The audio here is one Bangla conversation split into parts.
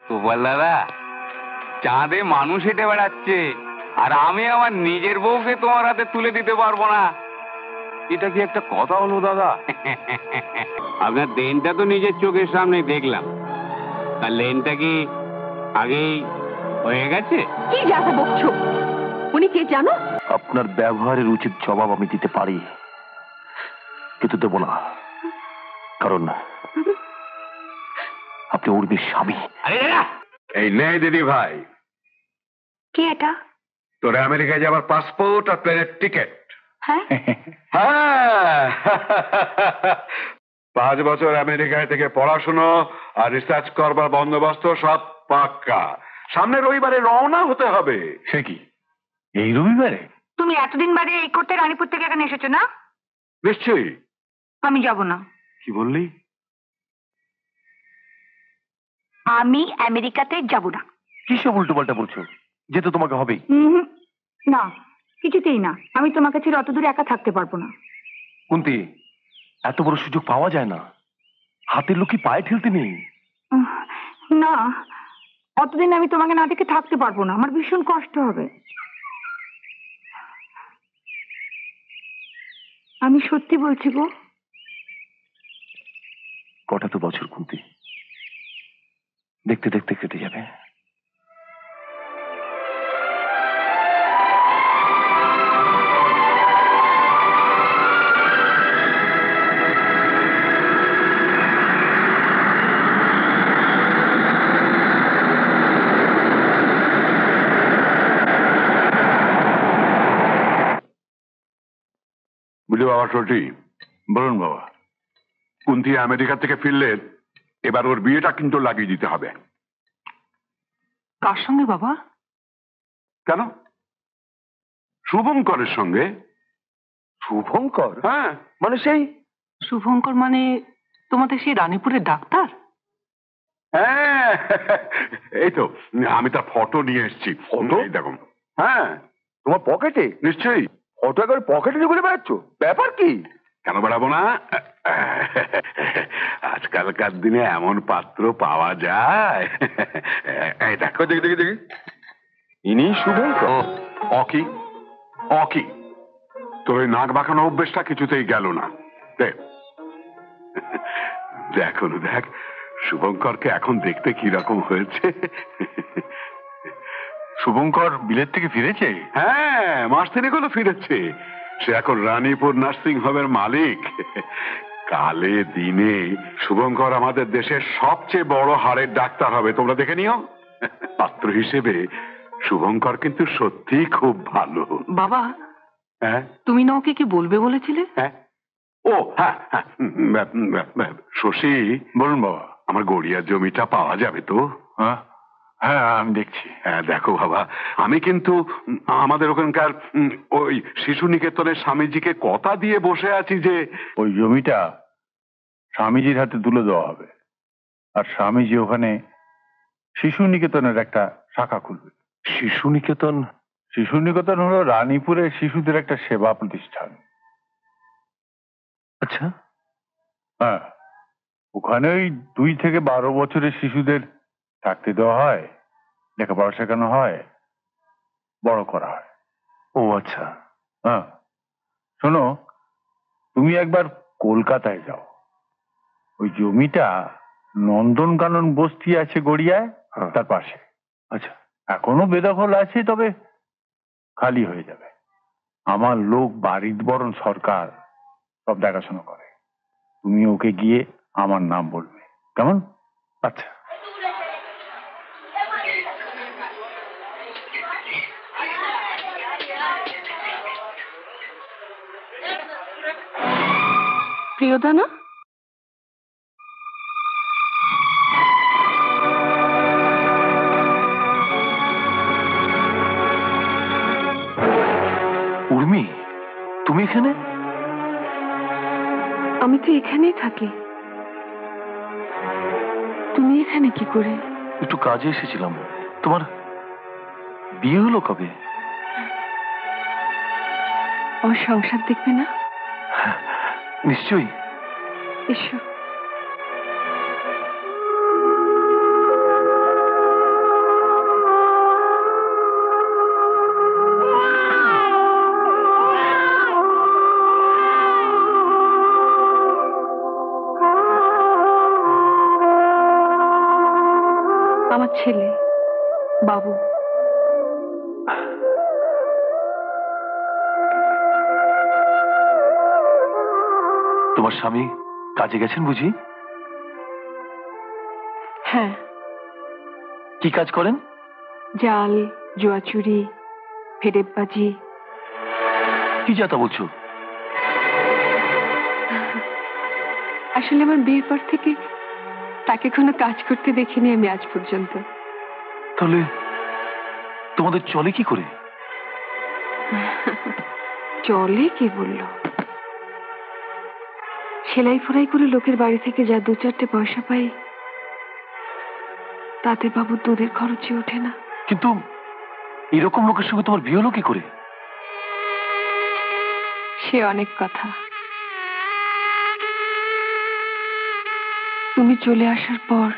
গোপাল দাদা, চাঁদে মানুষ হেঁটে বেড়াচ্ছে আর আমি আমার নিজের বউকে তোমার হাতে তুলে দিতে পারবো না। এটা কি একটা কথা হলো দাদা? আপনার দেনটা তো নিজের চোখের সামনে দেখলাম, আর লেনটা কি আগেই হয়ে গেছে? কি যাতা বকছো? উনি কে জানো? আপনার ব্যবহারের উচিত জবাব আমি দিতে পারি, কিন্তু দেব না, কারণ আপনি উর্মির স্বামী। এই নেই দিদি ভাই, কে এটা? তোর আমেরিকায় যাবার পাসপোর্ট আর প্লেনের টিকিট। হ্যাঁ, হ্যাঁ, 5 বছর আমেরিকায় থেকে পড়াশুনো আর রিসার্চ করবার বন্দোবস্ত সব পাক্কা। সামনে রবিবারে রওনা হতে হবে। সে কি, এই রবিবারে? তুমি এতদিন বাদে এই করতে রানীপুর থেকে এখানে এসেছো না? নিশ্চয়ই। আমি যাব না। কি বললি? আমি আমেরিকাতে যাব না। কি সব উল্টো পাল্টা বলছো? যেতে তোমাকে হবেই। না, কিছুতেই না। আমি তোমাকে ছেড়ে অত দূরে একা থাকতে পারবো না। কুন্তি, এত বড় সুযোগ পাওয়া যায় না। হাতের লোক কি পায়ে ঠেলতে নেই? না, অতদিন আমি তোমাকে না দেখে থাকতে পারবো না। আমার ভীষণ কষ্ট হবে। আমি সত্যি বলছি গো। কটা তো বছর কুন্তি, দেখতে দেখতে কেটে যাবে। বুঝলি বাবা সটি? বলুন বাবা। কুন্তি আমেরিকা থেকে ফিরলে এবার ওর বিয়েটা কিন্তু লাগিয়ে দিতে হবে। কার সঙ্গে বাবা? কেন? শুভঙ্করের সঙ্গে। শুভঙ্কর? হ্যাঁ, মানে সেই শুভঙ্কর মানে তোমাদের সেই রানীপুরের ডাক্তার? হ্যাঁ, এই তো আমি তার ফটো নিয়ে এসেছি। ফটো? এই দেখো। হ্যাঁ, তোমার পকেটে? নিশ্চয়ই। ফটো একবার পকেটে ঢুকে বেড়াচ্ছ, ব্যাপার কি? কেন বেড়াবো না? আজকালকার দিনে এমন পাত্র পাওয়া যায়। এই দেখো, দেখি দেখি দেখি। ইনি শুভঙ্কর? অকি অকি, তোর ওই নাক বাঁকানো অভ্যেসটা কিছুতেই গেল না। দেখ অনু, দেখ শুভঙ্করকে এখন দেখতে কিরকম হয়েছে। শুভঙ্কর বিলেত থেকে ফিরেছে? হ্যাঁ, মাস 3 হলো ফিরেছে। সে এখন রানীপুর নার্সিং হোমের মালিক। কালে দিনে শুভঙ্কর আমাদের দেশের সবচেয়ে বড় হাড়ের ডাক্তার হবে, তোমরা দেখে নিও। পাত্র হিসেবে শুভঙ্কর কিন্তু সত্যি খুব ভালো। বাবা, হ্যাঁ, তুমি না ওকে কি বলবে বলেছিলে? হ্যাঁ, ও হ্যাঁ হ্যাঁ, শশী। বলুন বাবা। আমার গড়িয়ার জমিটা পাওয়া যাবে তো? হ্যাঁ হ্যাঁ, আমি দেখছি। হ্যাঁ দেখো বাবা, আমি কিন্তু আমাদের ওখানকার ওই শিশু নিকেতনের স্বামীজিকে কথা দিয়ে বসে আছি যে ওই জমিটা স্বামীজির হাতে তুলে দেওয়া হবে, আর স্বামীজি ওখানে শিশু নিকেতনের একটা শাখা খুলবে। শিশু নিকেতন? শিশু নিকেতন হলো রানীপুরের শিশুদের একটা সেবা প্রতিষ্ঠান। আচ্ছা। হ্যাঁ, ওখানে ওই 2 থেকে 12 বছরের শিশুদের থাকতে দেওয়া হয়, লেখাপড়া শেখানো হয়, বড় করা হয়। ও আচ্ছা। হ্যাঁ, শোনো, তুমি একবার কলকাতায় যাও। ওই জমিটা নন্দনকানন বস্তি আছে গড়িয়ায়, তার পাশে। আচ্ছা, এখনো বেদখল আছে, তবে খালি হয়ে যাবে। আমার লোক বারিদবরণ সরকার সব দেখাশোনা করে। তুমি ওকে গিয়ে আমার নাম বলবে, কেমন? আচ্ছা। প্রিয়দানা, উর্মি, তুমি এখানে? আমি তো এখানেই থাকি। তুমি এখানে কি করে? একটু কাজে এসেছিলাম। তোমার বিয়ে হলো কবে? আমার সংসার দেখবে না? নিশ্চয়ই। এসো। আমার ছেলে বাবু। তোমার স্বামী কাজে গেছেন বুঝি? হ্যাঁ, কি কাজ করেন? জাল, জুয়াচুরি, ফেরেববাজি। কি যাতা বলছো? আসলে আমার বিয়ের পর থেকে তাকে কোনো কাজ করতে দেখিনি আমি আজ পর্যন্ত। তাহলে তোমাদের চলে কি করে? চলে কে বললো? সেলাই ফোড়াই করে লোকের বাড়ি থেকে যা 2-4টে পয়সা পাই তাতে বাবু দুধের খরচে ওঠে না। কিন্তু এরকম লোকের সঙ্গে তোমার বিয়ে হলো কি করে? সে অনেক কথা। তুমি চলে আসার পর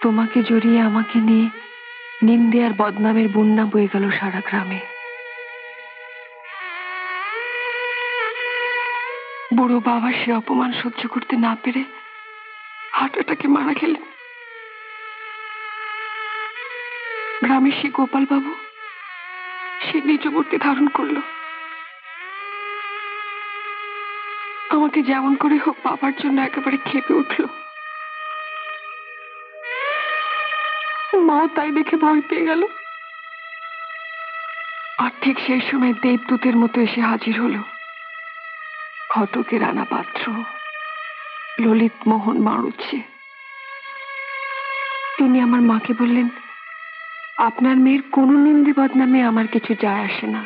তোমাকে জড়িয়ে আমাকে নিয়ে নিন্দে আর বদনামের বন্যা বয়ে গেল সারা গ্রামে। বুড়ো বাবা সে অপমান সহ্য করতে না পেরে হার্ট অ্যাটাকে মারা গেলেন। গ্রামের সে গোপাল বাবু সে নিজ মূর্তি ধারণ করলো। আমাকে যেমন করে হোক বাবার জন্য একেবারে খেপে উঠলো। মাও তাই দেখে ভয় পেয়ে গেল। আর ঠিক সেই সময় দেবদূতের মতো এসে হাজির হলো ঘটকের আনা পাত্র ললিত মোহন মারুচ্ছে। তিনি আমার মাকে বললেন, আপনার মেয়ের কোনো নিন্দে বদনামে আমার কিছু যায় আসে না।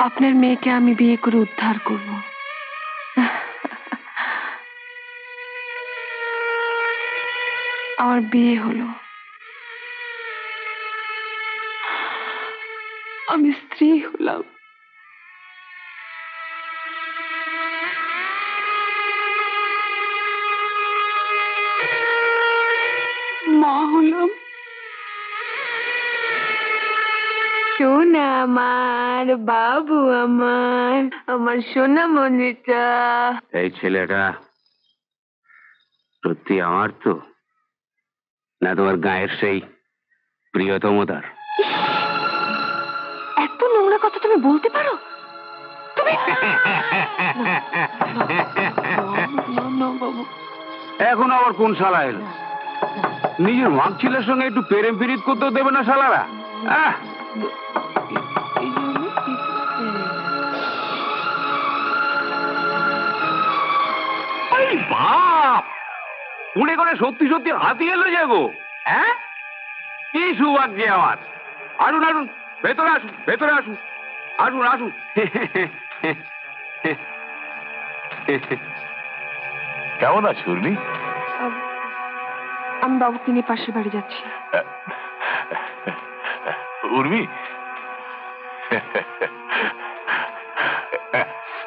আপনার মেয়েকে আমি বিয়ে করে উদ্ধার করব। আমার বিয়ে হলো। আমি স্ত্রী হলাম। মা হলাম। সোনা আমার, বাবু আমার, আমার সোনা মনিটা। এই ছেলেটা সত্যি আমার তো, না তোমার গায়ের সেই প্রিয়তমদার? এত নোংরা কথা তুমি বলতে পারো? তুমি না বাবু। এখন আবার কোন শালা এলো? নিজের মাগ ছেলের সঙ্গে একটু প্রেম প্রীত করতেও দেবে না শালারা। বাপ উড়ে করে সত্যি সত্যি হাতি এলো যাবো। হ্যাঁ, কি সৌভাগ্য আমার। আসুন আসুন, ভেতরে আসুন, ভেতরে আসুন, আসুন আসুন। কেমন আছো উর্মি? আমি বাবুকে নিয়ে পাশের বাড়ি যাচ্ছি। উর্মি,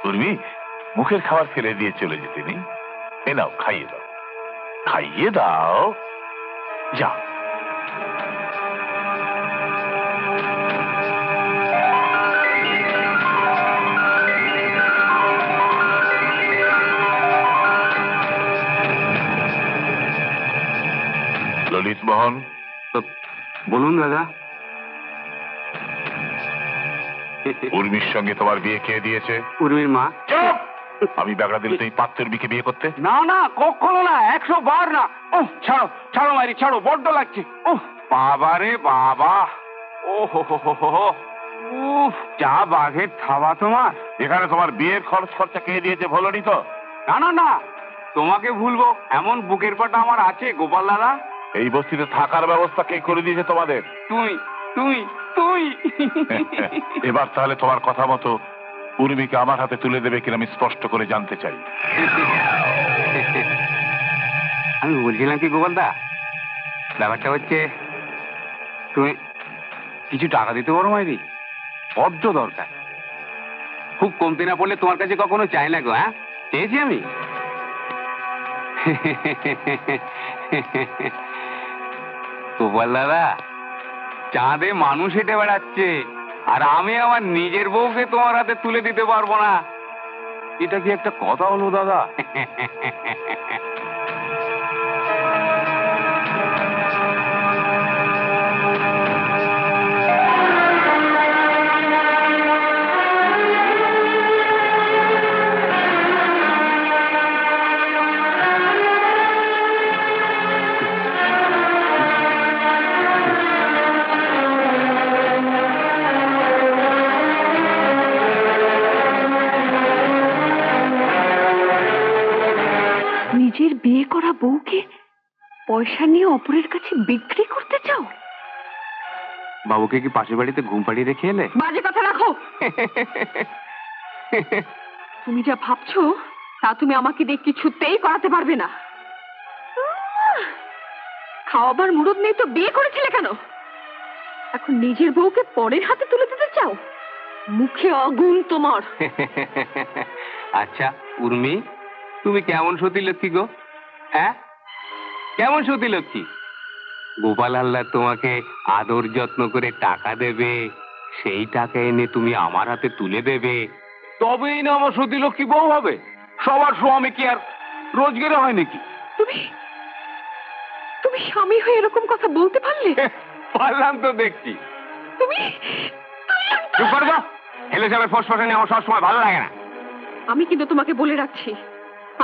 উর্মি, মুখের খাবার ফেলে দিয়ে চলে যেতে নেই। এ নাও, খাইয়ে দাও, খাইয়ে দাও, যা। ললিত মোহন, বলুন দাদা। উর্মির সঙ্গে তোমার বিয়ে কে দিয়েছে? উর্মির মা। চুপ! আমি বেগড়া দিলে তুমি পাত্র উর্মিকে বিয়ে করতে? না না, কখনো না, 100 বার না। ও ছাড়ো ছাড়ো মাইরি, ছাড়ো, বড্ড লাগছে। ও বাবা রে বাবা, ও হো হো হো হো, উফ, যা বাঘের থাবা তোমার। এখানে তোমার বিয়ের খরচ খরচা কে দিয়েছে ভোলনি তো? না না না, তোমাকে ভুলবো এমন বুকের পাটা আমার আছে গোপাল দাদা। এই বস্তিতে থাকার ব্যবস্থা কে করে দিয়েছে তোমাদের? তুই তুই তুই। এবার তাহলে তোমার কথা মতো উর্মিকে আমার হাতে তুলে দেবে কিনা আমি স্পষ্ট করে জানতে চাই। আমি বলছিলাম কি গোপাল দা, ব্যাপারটা হচ্ছে তুমি কিছু টাকা দিতে পারো মাইরি, বড্ড দরকার। খুব কমতি না পড়লে তোমার কাছে কখনো চাই না গো। হ্যাঁ, চেয়েছি আমি। গোপাল দাদা, চাঁদে মানুষ হেঁটে বেড়াচ্ছে আর আমি আমার নিজের বউকে তোমার হাতে তুলে দিতে পারবো না। এটা কি একটা কথা হলো দাদা? বউকে পয়সা নিয়ে অপরের কাছে বিক্রি করতে চাও? বাবুকে কি পাশের বাড়িতে ঘুম পাড়িয়ে রেখে এলে? বাজে কথা রাখো। তুমি যা ভাবছো তা তুমি আমাকে দিয়ে কিছুতেই করাতে পারবে না। খাওয়াবার মুরদ নেই তো বিয়ে করেছিলে কেন? এখন নিজের বউকে পরের হাতে তুলে দিতে চাও? মুখে আগুন তোমার। আচ্ছা উর্মি, তুমি কেমন সতী লক্ষ্মী গো? হ্যাঁ, কেমন সতী লক্ষ্মী? গোপাল হালদার তোমাকে আদর যত্ন করে টাকা দেবে, সেই টাকা এনে তুমি আমার হাতে তুলে দেবে, তবেই না আমার সতী লক্ষ্মী বউ হবে। সবার স্বামী কি আর রোজগারে হয় নাকি? তুমি তুমি স্বামী হয়ে এরকম কথা বলতে পারলে? পারলাম তো দেখছি। তুমি চুপ করে যাও। হেলে যাবে ফসফসানি আমার সবসময় ভালো লাগে না। আমি কিন্তু তোমাকে বলে রাখছি,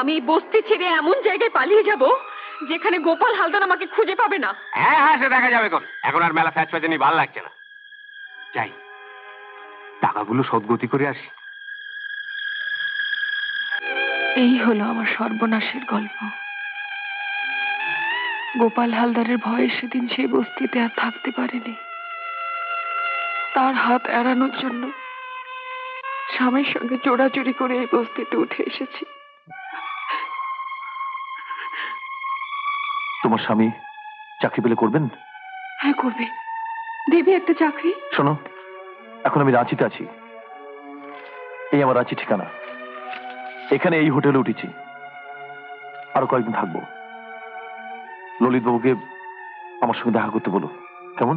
আমি এই বস্তি ছেড়ে এমন জায়গায় পালিয়ে যাব যেখানে গোপাল হালদার আমাকে খুঁজে পাবে না। হ্যাঁ হ্যাঁ, সে দেখা যাবে কোন। এখন আর মেলা ফ্যাচ ফ্যাচানি ভালো লাগছে না। যাই, টাকাগুলো সদ্গতি করে আসি। এই হলো আমার সর্বনাশের গল্প। গোপাল হালদারের ভয়ে সেদিন সেই বস্তিতে আর থাকতে পারেনি। তার হাত এড়ানোর জন্য স্বামীর সঙ্গে জোড়াজুড়ি করে এই বস্তিতে উঠে এসেছি। তোমার স্বামী চাকরি পেলে করবেন? হ্যাঁ করবে, দেবে একটা চাকরি। শোনো, এখন আমি রাঁচিতে আছি। এই আমার রাঁচি ঠিকানা। এখানে এই হোটেলে উঠেছি, আরো কয়েকদিন থাকবো। ললিত বাবুকে আমার সঙ্গে দেখা করতে বলো, কেমন?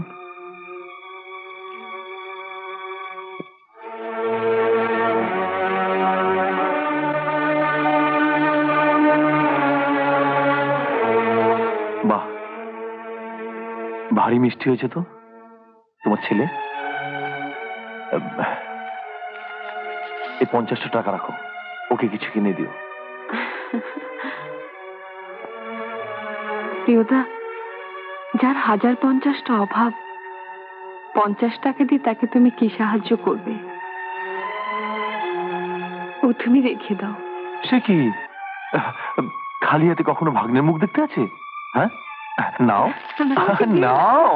বাহ, ভারী মিষ্টি হয়েছে তো তোমার ছেলে। এই 50টা টাকা রাখো, ওকে কিছু কিনে দিও। প্রিয়দা, যার 1050টা অভাব, 50 টাকা দিয়ে তাকে তুমি কি সাহায্য করবে? ও তুমি রেখে দাও। সে কি, খালি হাতে কখনো ভাগ্নের মুখ দেখতে আছে? হ্যাঁ, নাও নাও।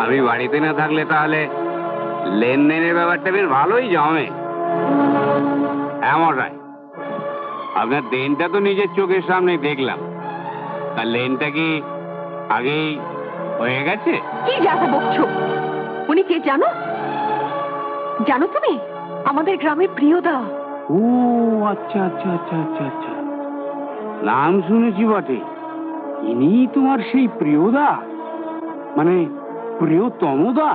আমি বাড়িতে না থাকলে তাহলে লেনদেনের ব্যাপারটা বেশ ভালোই জমে। এমন রায়, আপনার দেনটা তো নিজের চোখের সামনে দেখলাম, আর লেনটা কি আগেই হয়ে গেছে? কি যাতা বকছো? উনি কে জানো? জানো তুমি? আমাদের গ্রামের প্রিয়দা। ও আচ্ছা আচ্ছা আচ্ছা আচ্ছা আচ্ছা, নাম শুনেছি বটে। ইনি তোমার সেই প্রিয়দা, মানে প্রিয়তমদা?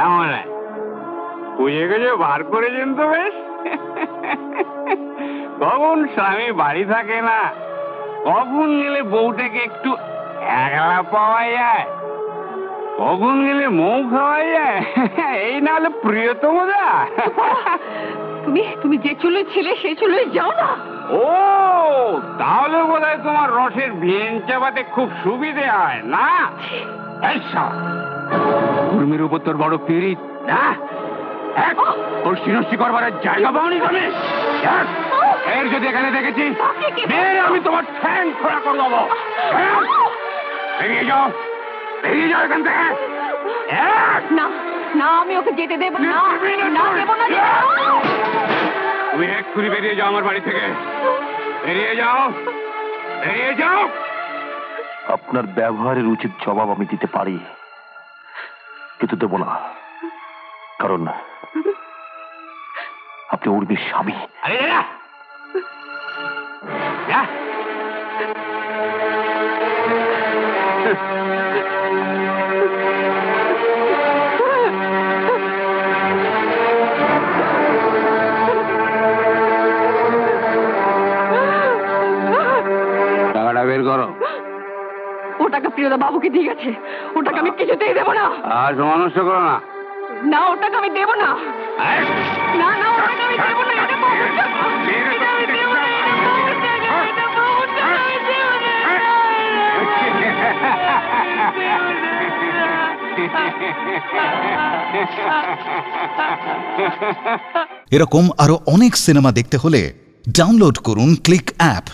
এমন বুঝে গেছে, বার করেছেন তো বেশ। কখন স্বামী বাড়ি থাকে না, কখন গেলে বউটাকে একটু একলা পাওয়া যায়, কখন গেলে মৌ খাওয়া যায়, এই না হলে প্রিয়তমদা। তুমি তুমি যে চুলে ছিলে সেই চুলে যাও না। ও তাহলে বোধহয় তোমার রসের ভেন চাপাতে খুব সুবিধে হয় না? উর্মির উপর তোর বড় পিরিত না? ওর সিনস্তি করবার আর জায়গা পাওনি তুমি? এর যদি এখানে দেখেছি মেরে আমি তোমার ঠ্যাং খোঁড়া করে দেবো। বেরিয়ে যাও, বেরিয়ে যাও এখান থেকে। না না, আমি ওকে যেতে দেবো না। না দেবো না। তুমি এক্ষুনি বেরিয়ে যাও আমার বাড়ি থেকে। বেরিয়ে যাও, বেরিয়ে যাও। আপনার ব্যবহারের উচিত জবাব আমি দিতে পারি, কিন্তু দেব না, কারণ আপনি উর্মির স্বামী। আরে যা, যা। টাকাটা বের করো। ও টাকা প্রিয়দা বাবুকে দিয়ে গেছে, ও টাকা আমি কিছুতেই দেবো না। আর সময় নষ্ট করো না। না, ও টাকা আমি দেবো না। না না ওটাকে আমি দেবো না, এটা বাবুর টাকা। এটা আমি দেবো না, এটা বাবুর টাকা, এটা বাবুর টাকা, আমি দেবো না, এরকম আরো অনেক সিনেমা দেখতে হলে ডাউনলোড করুন ক্লিক অ্যাপ।